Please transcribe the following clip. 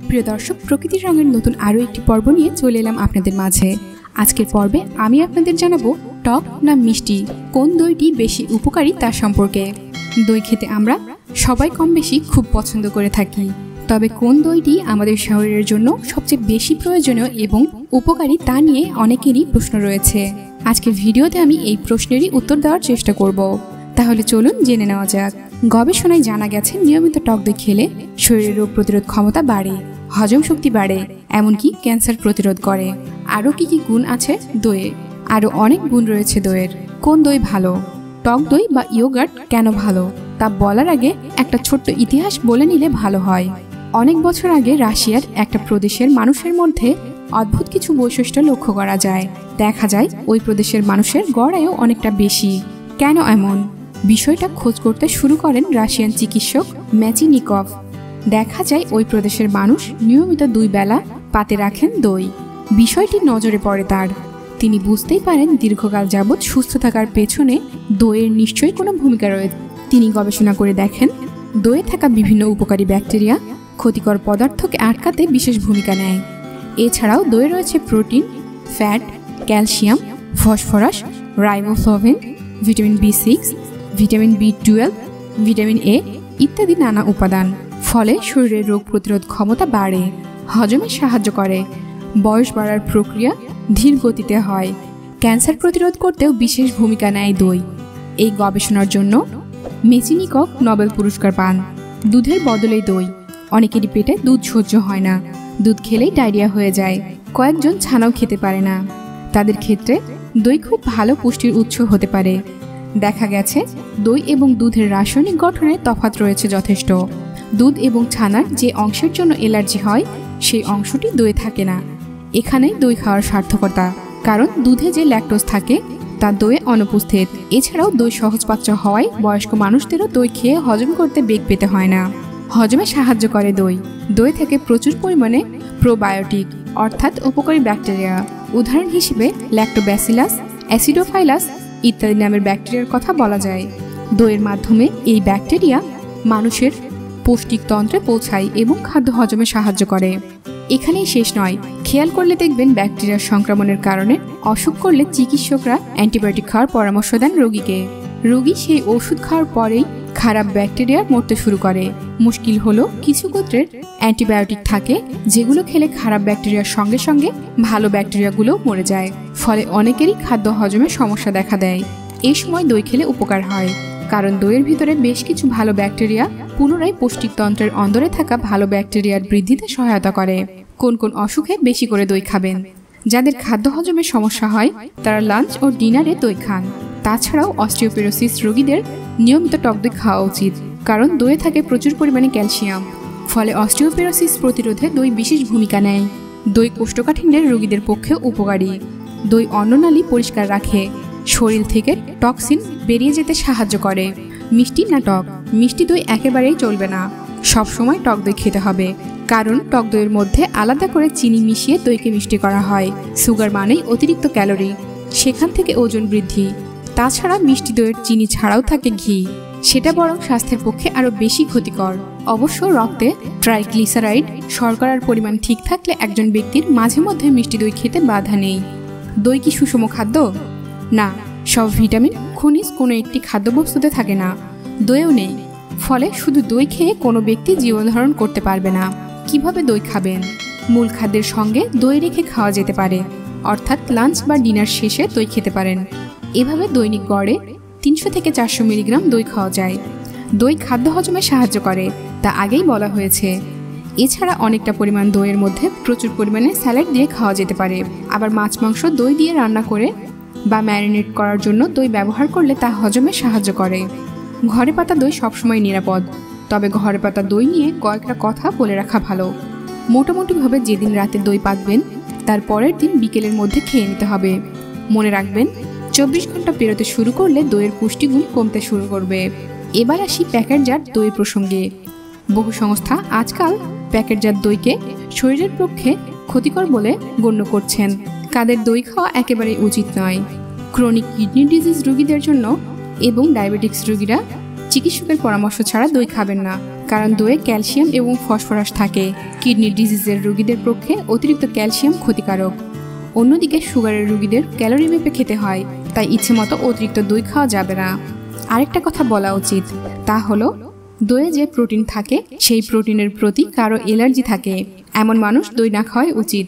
প্রিয় দর্শক, প্রকৃতির রঙের নতুন আরও একটি পর্ব নিয়ে চলে এলাম আপনাদের মাঝে। আজকের পর্বে আমি আপনাদের জানাবো টক না মিষ্টি, কোন দইটি বেশি উপকারী তার সম্পর্কে। দই খেতে আমরা সবাই কম বেশি খুব পছন্দ করে থাকি, তবে কোন দইটি আমাদের শরীরের জন্য সবচেয়ে বেশি প্রয়োজনীয় এবং উপকারী তা নিয়ে অনেকেরই প্রশ্ন রয়েছে। আজকের ভিডিওতে আমি এই প্রশ্নেরই উত্তর দেওয়ার চেষ্টা করব। তাহলে চলুন জেনে নেওয়া যাক। গবেষণায় জানা গেছে নিয়মিত টক দই খেলে শরীরের রোগ প্রতিরোধ ক্ষমতা বাড়ে, হজম শক্তি বাড়ে, এমনকি ক্যান্সার প্রতিরোধ করে। আরও কি কি গুণ আছে দইয়ে? আরও অনেক গুণ রয়েছে দইয়ের। কোন দই ভালো? টক দই বা ইয়োগার্ট কেন ভালো তা বলার আগে একটা ছোট্ট ইতিহাস বলে নিলে ভালো হয়। অনেক বছর আগে রাশিয়ার একটা প্রদেশের মানুষের মধ্যে অদ্ভুত কিছু বৈশিষ্ট্য লক্ষ্য করা যায়। দেখা যায় ওই প্রদেশের মানুষের গড় আয়ু অনেকটা বেশি। কেন এমন? বিষয়টা খোঁজ করতে শুরু করেন রাশিয়ান চিকিৎসক ম্যাচিনিকভ। দেখা যায় ওই প্রদেশের মানুষ নিয়মিত 2 বেলা পাতে রাখেন দই। বিষয়টি নজরে পড়ে তার। তিনি বুঝতেই পারেন দীর্ঘকাল যাবৎ সুস্থ থাকার পেছনে দইয়ের নিশ্চয়ই কোনো ভূমিকা রয়েছে। তিনি গবেষণা করে দেখেন দইয়ে থাকা বিভিন্ন উপকারী ব্যাকটেরিয়া ক্ষতিকর পদার্থকে আটকাতে বিশেষ ভূমিকা নেয়। এছাড়াও দইয়ে রয়েছে protein, fat, calcium, phosphorus, riboflavin, vitamin B6, vitamin B12, vitamin A ইত্যাদি নানা উপাদান। ফলে শরীরের রোগ প্রতিরোধ ক্ষমতা বাড়ে, হজমে সাহায্য করে, বয়স বাড়ার প্রক্রিয়া ধীর গতিতে হয়, ক্যান্সার প্রতিরোধ করতেও বিশেষ ভূমিকা নেয় দই। এই গবেষণার জন্য মেচিনিকভ নোবেল পুরস্কার পান। দুধের বদলে দই। অনেকেরই পেটে দুধ সহ্য হয় না, দুধ খেলেই ডায়রিয়া হয়ে যায়, কয়েকজন ছানাও খেতে পারে না। তাদের ক্ষেত্রে দই খুব ভালো পুষ্টির উৎস হতে পারে। দেখা গেছে দই এবং দুধের রাসায়নিক গঠনে তফাৎ রয়েছে যথেষ্ট। দুধ এবং ছানার যে অংশের জন্য অ্যালার্জি হয় সেই অংশটি দইয়ে থাকে না। এখানেই দই খাওয়ার সার্থকতা, কারণ দুধে যে ল্যাকটোজ থাকে তা দইয়ে অনুপস্থিত। এছাড়াও দই সহজপাচ্য হওয়ায় বয়স্ক মানুষদেরও দই খেয়ে হজম করতে বেগ পেতে হয় না। হজমে সাহায্য করে দই। দই থেকে প্রচুর পরিমাণে প্রোবায়োটিক অর্থাৎ উপকারী ব্যাকটেরিয়া, উদাহরণ হিসেবে ল্যাক্টোব্যাসিলাস, অ্যাসিডোফাইলাস ইত্যাদি নামের ব্যাকটেরিয়ার কথা বলা যায়। দইয়ের মাধ্যমে এই ব্যাকটেরিয়া মানুষের পৌষ্টিকতন্ত্রে পৌঁছায় এবং খাদ্য হজমে সাহায্য করে। এখানেই শেষ নয়, খেয়াল করলে দেখবেন ব্যাকটেরিয়ার সংক্রমণের কারণে অসুখ করলে চিকিৎসকরা অ্যান্টিবায়োটিক খাওয়ার পরামর্শ দেন রোগীকে। রোগী সেই ওষুধ খাওয়ার পরেই খারাপ ব্যাকটেরিয়া মরতে শুরু করে। মুশকিল হলো কিছু গোত্রের অ্যান্টিবায়োটিক থাকে যেগুলো খেলে খারাপ ব্যাকটেরিয়ার সঙ্গে সঙ্গে ভালো ব্যাকটেরিয়াগুলো মরে যায়। ফলে অনেকেরই খাদ্য হজমে সমস্যা দেখা দেয়। এই সময় দই খেলে উপকার হয়, কারণ দইয়ের ভিতরে বেশ কিছু ভালো ব্যাকটেরিয়া পুনরায় পৌষ্টিকতন্ত্রের অন্দরে থাকা ভালো ব্যাকটেরিয়ার বৃদ্ধিতে সহায়তা করে। কোন কোন অসুখে বেশি করে দই খাবেন? যাদের খাদ্য হজমের সমস্যা হয় তারা লাঞ্চ ও ডিনারে দই খান। তাছাড়াও অস্টিওপোরোসিস রোগীদের নিয়মিত টক দই খাওয়া উচিত, কারণ দইয়ে থাকে প্রচুর পরিমাণে ক্যালসিয়াম। ফলে অস্টিওপোরোসিস প্রতিরোধে দই বিশেষ ভূমিকা নেয়। দই কোষ্ঠকাঠিন্যের রোগীদের পক্ষে উপকারী। দই অন্ননালী পরিষ্কার রাখে, শরীর থেকে টক্সিন বেরিয়ে যেতে সাহায্য করে। মিষ্টি না টক? মিষ্টি দই একেবারেই চলবে না। সব সময় টক দই খেতে হবে, কারণ টক দইয়ের মধ্যে আলাদা করে চিনি মিশিয়ে দইকে মিষ্টি করা হয়। সুগার মানেই অতিরিক্ত ক্যালোরি, সেখান থেকে ওজন বৃদ্ধি। তাছাড়া মিষ্টি দইয়ের চিনি ছাড়াও থাকে ঘি, সেটা বরং স্বাস্থ্যের পক্ষে আরও বেশি ক্ষতিকর। অবশ্য রক্তে ট্রাইগ্লিসারাইড শর্করার পরিমাণ ঠিক থাকলে একজন ব্যক্তির মাঝে মধ্যে মিষ্টি দই খেতে বাধা নেই। দই কি সুষম খাদ্য? না, সব ভিটামিন খনিজ কোনো একটি খাদ্যবস্তুতে থাকে না, দইও নেই। ফলে শুধু দই খেয়ে কোনো ব্যক্তি জীবন ধারণ করতে পারবে না। কিভাবে দই খাবেন? মূল খাদ্যের সঙ্গে দই রেখে খাওয়া যেতে পারে, অর্থাৎ লাঞ্চ বা ডিনার শেষে দই খেতে পারেন। এভাবে দৈনিক গড়ে 300 থেকে 400 মিলিগ্রাম দই খাওয়া যায়। দই খাদ্য হজমে সাহায্য করে, তা আগেই বলা হয়েছে। এছাড়া অনেকটা পরিমাণ দইয়ের মধ্যে প্রচুর পরিমাণে স্যালাড দিয়ে খাওয়া যেতে পারে। আবার মাছ মাংস দই দিয়ে রান্না করে বা ম্যারিনেট করার জন্য দই ব্যবহার করলে তা হজমে সাহায্য করে। ঘরে পাতা দই সবসময় নিরাপদ, তবে ঘরে পাতা দই নিয়ে কয়েকটা কথা বলে রাখা ভালো। মোটামুটিভাবে যেদিন রাতে দই পাতবেন তার পরের দিন বিকেলের মধ্যে খেয়ে নিতে হবে। মনে রাখবেন 24 ঘন্টা পেরোতে শুরু করলে দইয়ের পুষ্টিগুণ কমতে শুরু করবে। এবার আসি প্যাকেটজাত দই প্রসঙ্গে। বহু সংস্থা আজকাল প্যাকেটজাত দইকে শরীরের পক্ষে ক্ষতিকর বলে গণ্য করছেন। কাদের দই খাওয়া একেবারেই উচিত নয়। ক্রনিক কিডনি ডিজিজ রোগীদের জন্য এবং ডায়াবেটিক্স রোগীরা চিকিৎসকের পরামর্শ ছাড়া দই খাবেন না, কারণ দইয়ে ক্যালসিয়াম এবং ফসফরাস থাকে। কিডনি ডিজিজের রোগীদের পক্ষে অতিরিক্ত ক্যালসিয়াম ক্ষতিকারক। অন্যদিকে সুগারের রোগীদের ক্যালোরি মেপে খেতে হয়, তাই ইচ্ছে মতো অতিরিক্ত দই খাওয়া যাবে না। আরেকটা কথা বলা উচিত, তা হলো দইয়ে যে প্রোটিন থাকে সেই প্রোটিনের প্রতি কারো অ্যালার্জি থাকে এমন মানুষ দই না খাওয়াই উচিত।